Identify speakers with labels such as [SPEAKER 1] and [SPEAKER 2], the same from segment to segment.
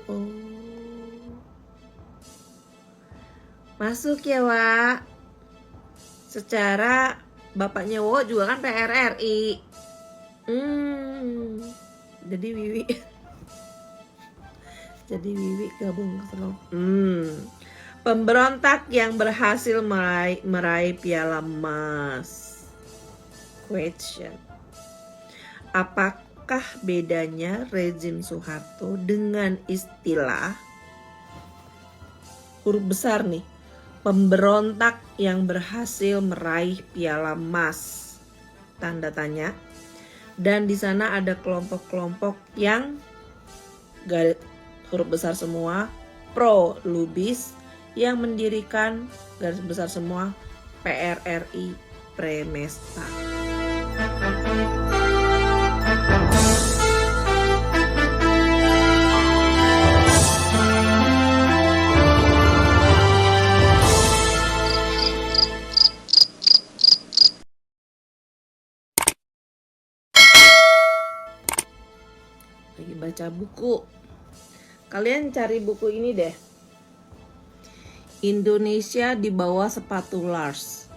[SPEAKER 1] Oh. Masuk ya, Wak. Secara bapaknya Wo juga kan PRRI. Jadi Wiwi. Jadi Wiwi gabung ke Selo. Pemberontak yang berhasil meraih piala emas. Question. Apakah bedanya rezim Soeharto dengan istilah huruf besar nih, pemberontak yang berhasil meraih piala emas, tanda tanya. Dan di sana ada kelompok-kelompok yang garis huruf besar semua, pro Lubis, yang mendirikan garis besar semua PRRI Premesta. Lagi baca buku. Kalian cari buku ini deh. Indonesia di bawah sepatu Lars.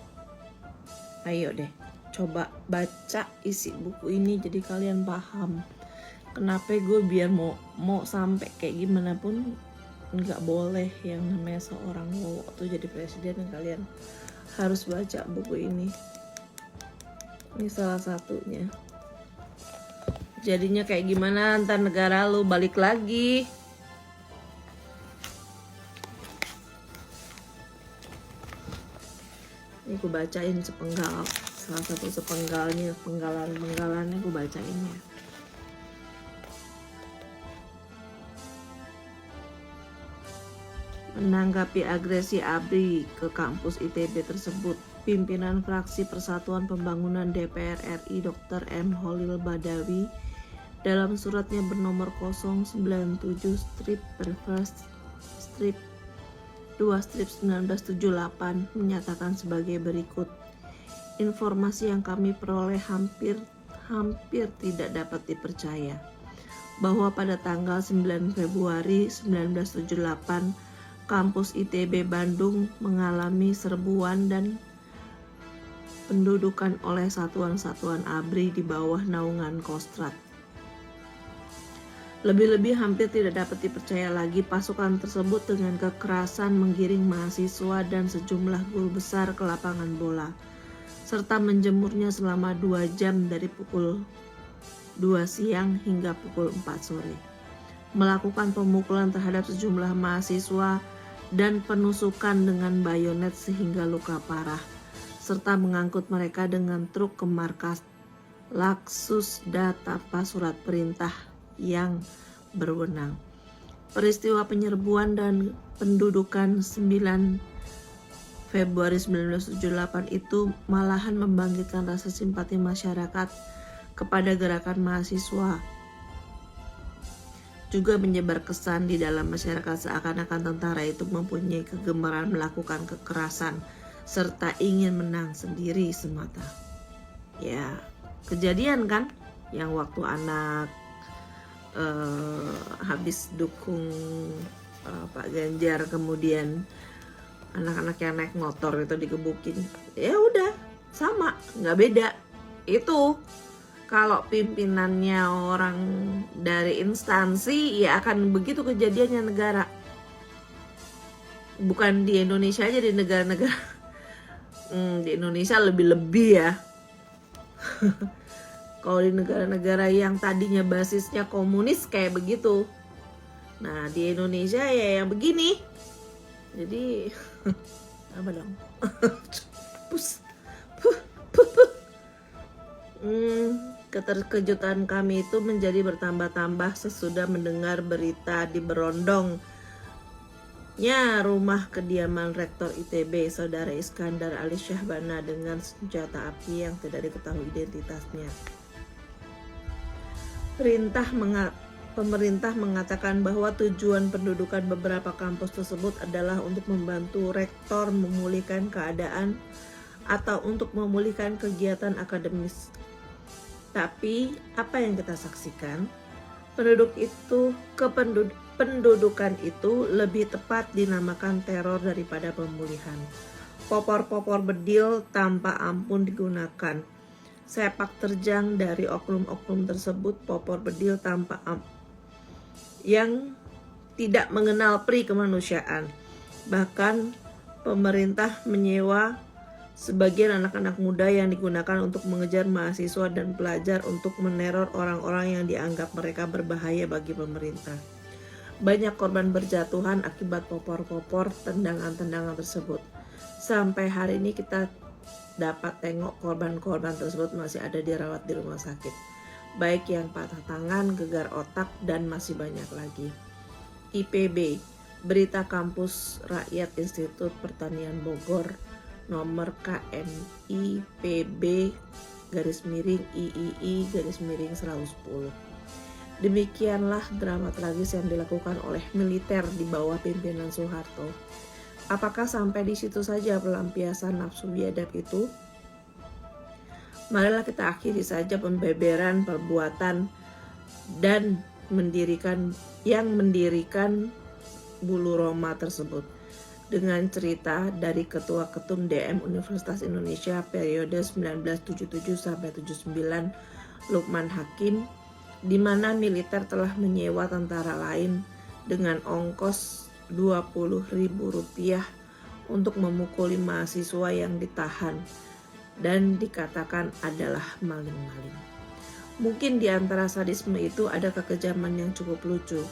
[SPEAKER 1] Ayo deh, coba baca isi buku ini jadi kalian paham. Kenapa gue biar mau sampai kayak gimana pun nggak boleh yang namanya seorang Wo tuh jadi presiden. Kalian harus baca buku ini. Ini salah satunya. Jadinya kayak gimana ntar negara lu balik lagi. Ini gue bacain sepenggal, salah satu sepenggalnya, penggalan-penggalannya gue bacain ya. Menanggapi agresi ABRI ke kampus ITB tersebut, pimpinan fraksi Persatuan Pembangunan DPR RI Dr. M. Holil Badawi dalam suratnya bernomor 097 strip reverse strip 2 strip 1978 menyatakan sebagai berikut. Informasi yang kami peroleh hampir tidak dapat dipercaya bahwa pada tanggal 9 Februari 1978 kampus ITB Bandung mengalami serbuan dan pendudukan oleh satuan-satuan ABRI di bawah naungan Kostrad. Lebih-lebih hampir tidak dapat dipercaya lagi pasukan tersebut dengan kekerasan menggiring mahasiswa dan sejumlah guru besar ke lapangan bola, serta menjemurnya selama 2 jam dari pukul 2 siang hingga pukul 4 sore. Melakukan pemukulan terhadap sejumlah mahasiswa dan penusukan dengan bayonet sehingga luka parah, serta mengangkut mereka dengan truk ke markas Laksusda tanpa surat perintah yang berwenang. Peristiwa penyerbuan dan pendudukan 9 Februari 1978 itu malahan membangkitkan rasa simpati masyarakat kepada gerakan mahasiswa. Juga menyebar kesan di dalam masyarakat seakan-akan tentara itu mempunyai kegemaran melakukan kekerasan serta ingin menang sendiri semata. Ya, kejadian kan yang waktu anak habis dukung Pak Ganjar, kemudian anak-anak yang naik motor itu digebukin. Ya udah, sama, nggak beda. Itu kalau pimpinannya orang dari instansi, ya akan begitu kejadiannya negara. Bukan di Indonesia aja, di negara-negara di Indonesia lebih-lebih ya. Kalau di negara-negara yang tadinya basisnya komunis kayak begitu. Nah, di Indonesia ya yang begini. Jadi apa dong? Keterkejutan kami itu menjadi bertambah-tambah sesudah mendengar berita di berondongnya rumah kediaman Rektor ITB, Saudara Iskandar Ali Syahbana dengan senjata api yang tidak diketahui identitasnya. Pemerintah mengatakan bahwa tujuan pendudukan beberapa kampus tersebut adalah untuk membantu rektor memulihkan keadaan atau untuk memulihkan kegiatan akademis. Tapi apa yang kita saksikan? pendudukan itu lebih tepat dinamakan teror daripada pemulihan. Popor-popor bedil tanpa ampun digunakan. Sepak terjang dari oknum-oknum tersebut, popor bedil tanpa ampun yang tidak mengenal pri kemanusiaan. Bahkan pemerintah menyewa sebagian anak-anak muda yang digunakan untuk mengejar mahasiswa dan pelajar untuk meneror orang-orang yang dianggap mereka berbahaya bagi pemerintah. Banyak korban berjatuhan akibat popor-popor tendangan-tendangan tersebut. Sampai hari ini kita dapat tengok korban-korban tersebut masih ada dirawat di rumah sakit. Baik yang patah tangan, gegar otak, dan masih banyak lagi. IPB, Berita Kampus Rakyat Institut Pertanian Bogor, nomor KMI PB _III_110. Demikianlah drama tragis yang dilakukan oleh militer di bawah pimpinan Soeharto. Apakah sampai di situ saja pelampiasan nafsu biadab itu? Marilah kita akhiri saja pembeberan perbuatan dan mendirikan Bulu Roma tersebut dengan cerita dari Ketua Ketum DM Universitas Indonesia periode 1977 sampai 79 Lukman Hakim, di mana militer telah menyewa tentara lain dengan ongkos Rp20.000 untuk memukuli mahasiswa yang ditahan dan dikatakan adalah maling-maling. Mungkin di antara sadisme itu ada kekejaman yang cukup lucu.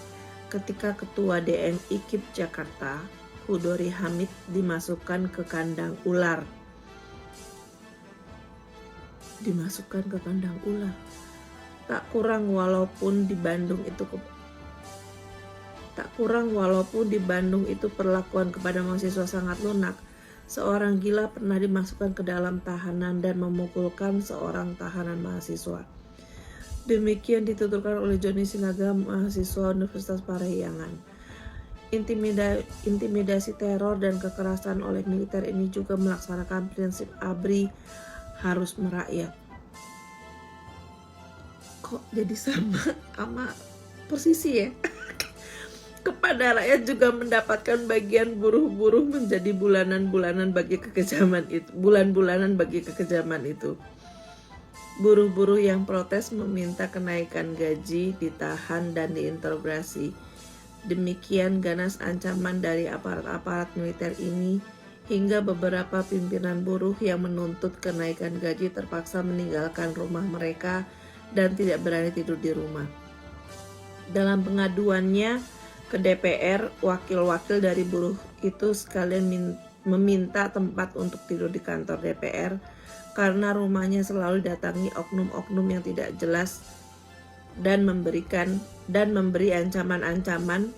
[SPEAKER 1] Ketika Ketua DM IKIP Jakarta, Hudori Hamid, dimasukkan ke kandang ular. Tak kurang walaupun di Bandung itu perlakuan kepada mahasiswa sangat lunak. Seorang gila pernah dimasukkan ke dalam tahanan dan memukulkan seorang tahanan mahasiswa. Demikian dituturkan oleh Joni Sinaga, mahasiswa Universitas Parahyangan. Intimidasi, teror, dan kekerasan oleh militer ini juga melaksanakan prinsip ABRI harus merakyat. Kok jadi sama persisi ya? Kepada rakyat juga mendapatkan bagian buruh-buruh menjadi bulan-bulanan bagi kekejaman itu. Buruh-buruh yang protes meminta kenaikan gaji, ditahan dan diinterogasi. Demikian ganas ancaman dari aparat-aparat militer ini hingga beberapa pimpinan buruh yang menuntut kenaikan gaji terpaksa meninggalkan rumah mereka dan tidak berani tidur di rumah. Dalam pengaduannya ke DPR, wakil-wakil dari buruh itu sekalian meminta tempat untuk tidur di kantor DPR karena rumahnya selalu didatangi oknum-oknum yang tidak jelas dan memberi ancaman-ancaman.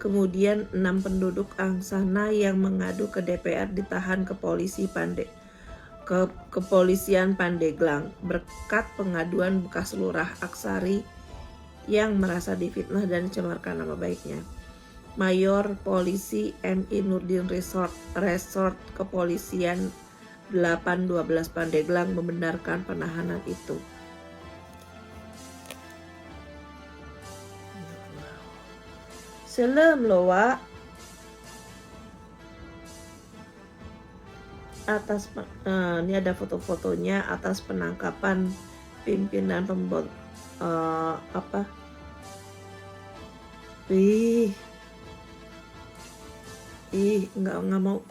[SPEAKER 1] Kemudian 6 penduduk Angsana yang mengadu ke DPR ditahan kepolisian Pandeglang berkat pengaduan bekas lurah Aksari yang merasa difitnah dan dicemarkan nama baiknya. Mayor Polisi MI Nurdin Resort Kepolisian 812 Pandeglang membenarkan penahanan itu. Selem loh, Wak. Ini ada foto-fotonya atas penangkapan pimpinan nggak mau.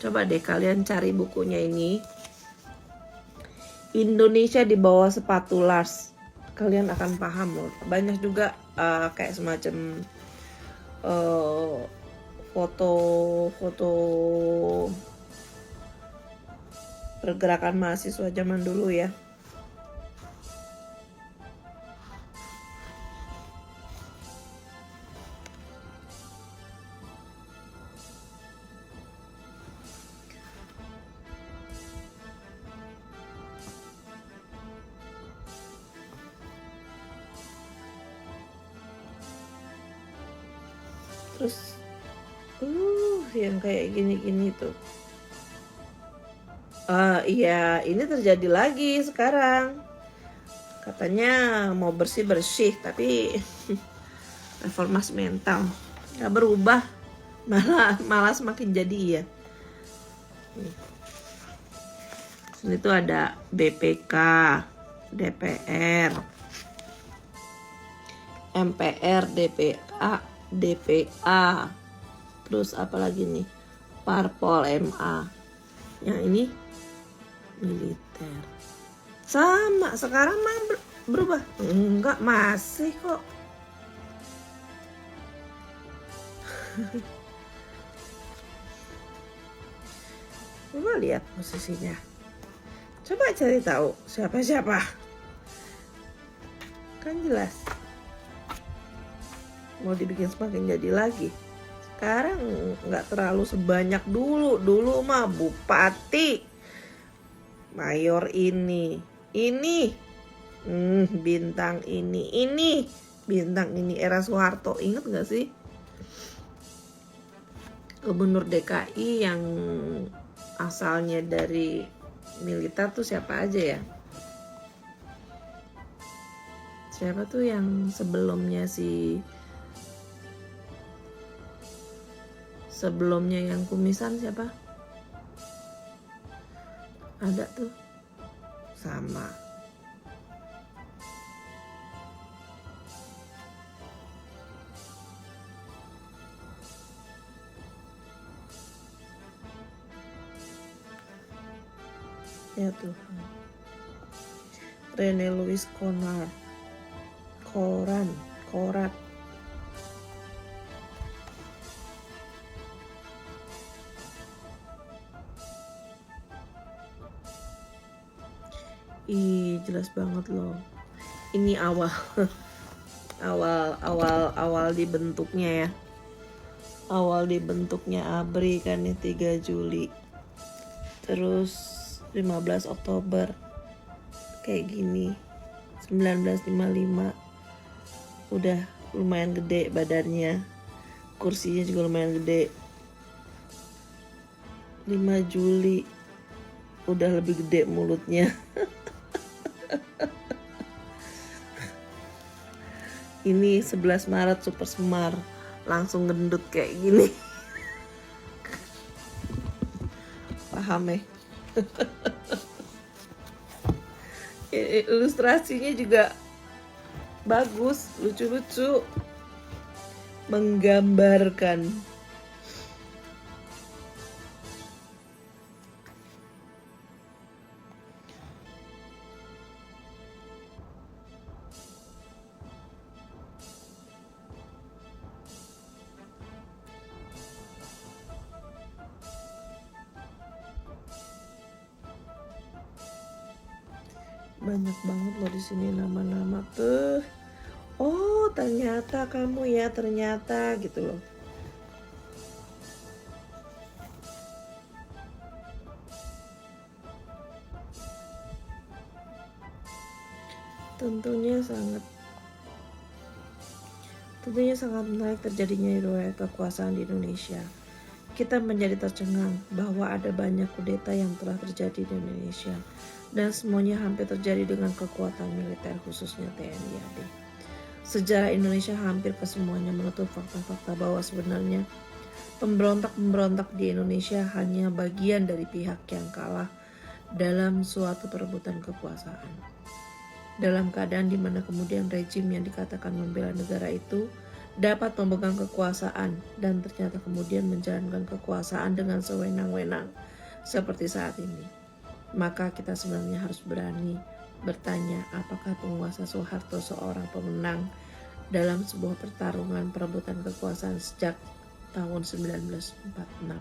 [SPEAKER 1] Coba deh kalian cari bukunya ini. Indonesia di bawah sepatu Lars. Kalian akan paham loh. Banyak juga kayak semacam foto pergerakan mahasiswa zaman dulu ya. Terus yang kayak gini-gini tuh. Iya, ini terjadi lagi sekarang. Katanya mau bersih-bersih, tapi reformasi mental nggak berubah, malah semakin jadi ya. Sini tuh ada BPK, DPR, MPR, DPA, terus apa lagi nih, Parpol, MA. Yang ini militer. Sama, sekarang mah berubah? Enggak, masih kok. Coba lihat posisinya. Coba cari tahu siapa-siapa. Kan jelas. Mau dibikin semakin jadi lagi. Sekarang nggak terlalu sebanyak dulu. Dulu mah bupati, mayor ini, bintang ini, bintang ini. Era Soeharto, inget nggak sih? Gubernur DKI yang asalnya dari militer tuh siapa aja ya? Siapa tuh yang sebelumnya yang kumisan siapa? Ada tuh. Sama. Ya Tuhan. Rene Louis Korat. Ih, jelas banget loh. Ini awal dibentuknya ya. Awal dibentuknya ABRI kan nih 3 Juli. Terus 15 Oktober kayak gini. 1955 udah lumayan gede badannya. Kursinya juga lumayan gede. 5 Juli udah lebih gede mulutnya. Ini 11 Maret Super Semar, langsung gendut kayak gini. Paham ya? Ilustrasinya juga bagus, lucu-lucu, menggambarkan. Banyak banget loh di sini nama-nama tuh. Oh, ternyata kamu ya, ternyata gitu loh. Tentunya sangat menarik terjadinya riwayat kekuasaan di Indonesia. Kita menjadi tercengang bahwa ada banyak kudeta yang telah terjadi di Indonesia, dan semuanya hampir terjadi dengan kekuatan militer, khususnya TNI AD. Sejarah Indonesia hampir kesemuanya menutup fakta-fakta bahwa sebenarnya pemberontak-pemberontak di Indonesia hanya bagian dari pihak yang kalah dalam suatu perebutan kekuasaan. Dalam keadaan di mana kemudian rejim yang dikatakan membela negara itu dapat memegang kekuasaan dan ternyata kemudian menjalankan kekuasaan dengan sewenang-wenang seperti saat ini. Maka kita sebenarnya harus berani bertanya, apakah penguasa Soeharto seorang pemenang dalam sebuah pertarungan perebutan kekuasaan sejak tahun 1946?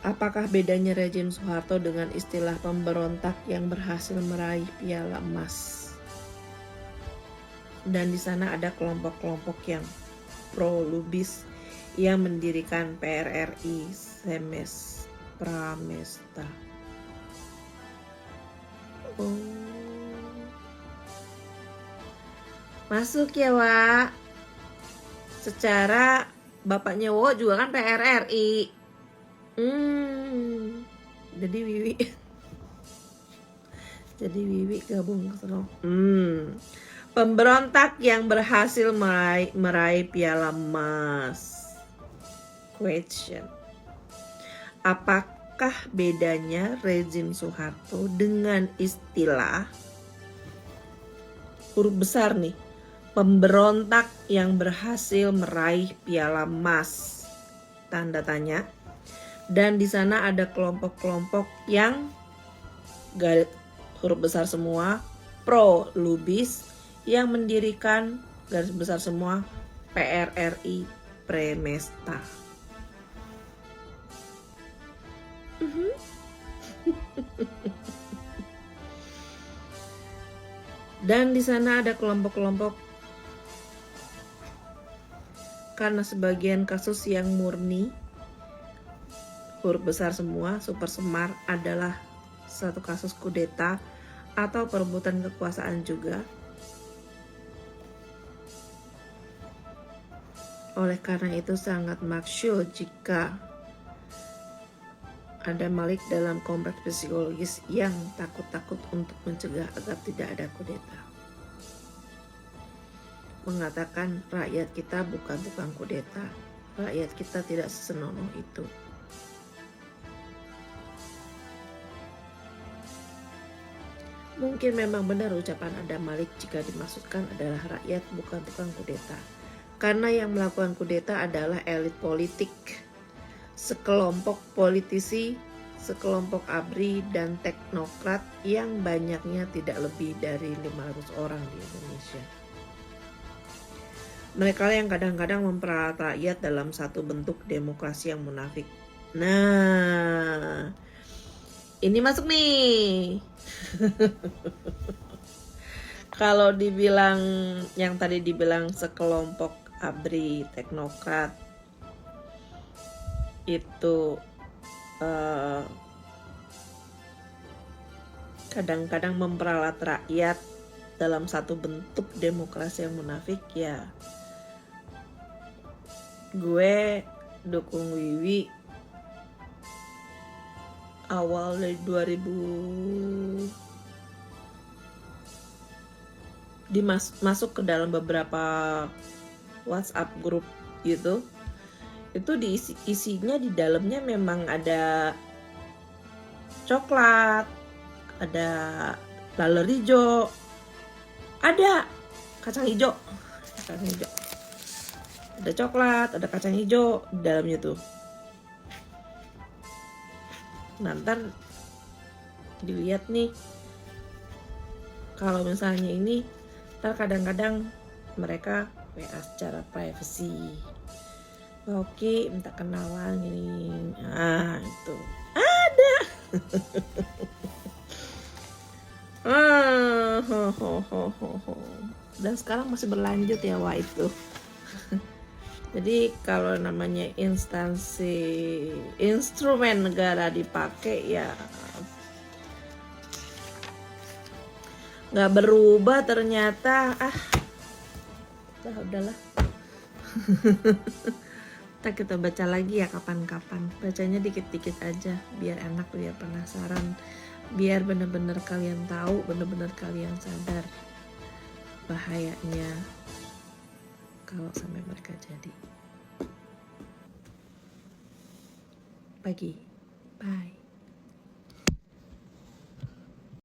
[SPEAKER 1] Apakah bedanya rejim Soeharto dengan istilah pemberontak yang berhasil meraih piala emas? Dan di sana ada kelompok-kelompok yang pro-lubis yang mendirikan PRRI, Semes, Pramesta. Masuk ya, Wak. Secara bapaknya Wo juga kan PRRI. Jadi Wiwi jadi Wiwi gabung ke sana. Pemberontak yang berhasil meraih piala emas. Question. Apakah bedanya rezim Soeharto dengan istilah huruf besar nih, pemberontak yang berhasil meraih piala emas? Tanda tanya. Dan di sana ada kelompok-kelompok yang garis huruf besar semua, pro Lubis, yang mendirikan garis besar semua PRRI Premesta. Dan di sana ada kelompok-kelompok karena sebagian kasus yang murni huruf besar semua, Super Semar adalah satu kasus kudeta atau perebutan kekuasaan juga. Oleh karena itu sangat maksud jika ada Malik dalam kompleks psikologis yang takut-takut untuk mencegah agar tidak ada kudeta. Mengatakan rakyat kita bukan tukang kudeta, rakyat kita tidak sesenonoh itu. Mungkin memang benar ucapan Adam Malik jika dimaksudkan adalah rakyat bukan tukang kudeta. Karena yang melakukan kudeta adalah elit politik, sekelompok politisi, sekelompok ABRI dan teknokrat yang banyaknya tidak lebih dari 500 orang di Indonesia. Mereka yang kadang-kadang memperalat rakyat dalam satu bentuk demokrasi yang munafik. Nah, ini masuk nih. Kalau dibilang yang tadi dibilang sekelompok ABRI teknokrat itu kadang-kadang memperalat rakyat dalam satu bentuk demokrasi yang munafik, ya gue dukung Wiwi awal dari 2000 masuk ke dalam beberapa WhatsApp grup gitu. Itu isinya di dalamnya memang ada coklat, ada laler hijau, ada kacang hijau, ada coklat, ada kacang hijau di dalamnya tuh. Nah, ntar dilihat nih, kalau misalnya ini ntar kadang-kadang mereka WA secara privacy, oke minta kenalan ini, itu ada. Dan sekarang masih berlanjut ya itu. Jadi kalau namanya instrumen negara dipakai, ya nggak berubah ternyata. Udahlah. Kita baca lagi ya kapan-kapan. Bacanya dikit-dikit aja biar enak, biar penasaran, biar bener-bener kalian tahu, bener-bener kalian sadar bahayanya kalau sampai mereka jadi. Bye.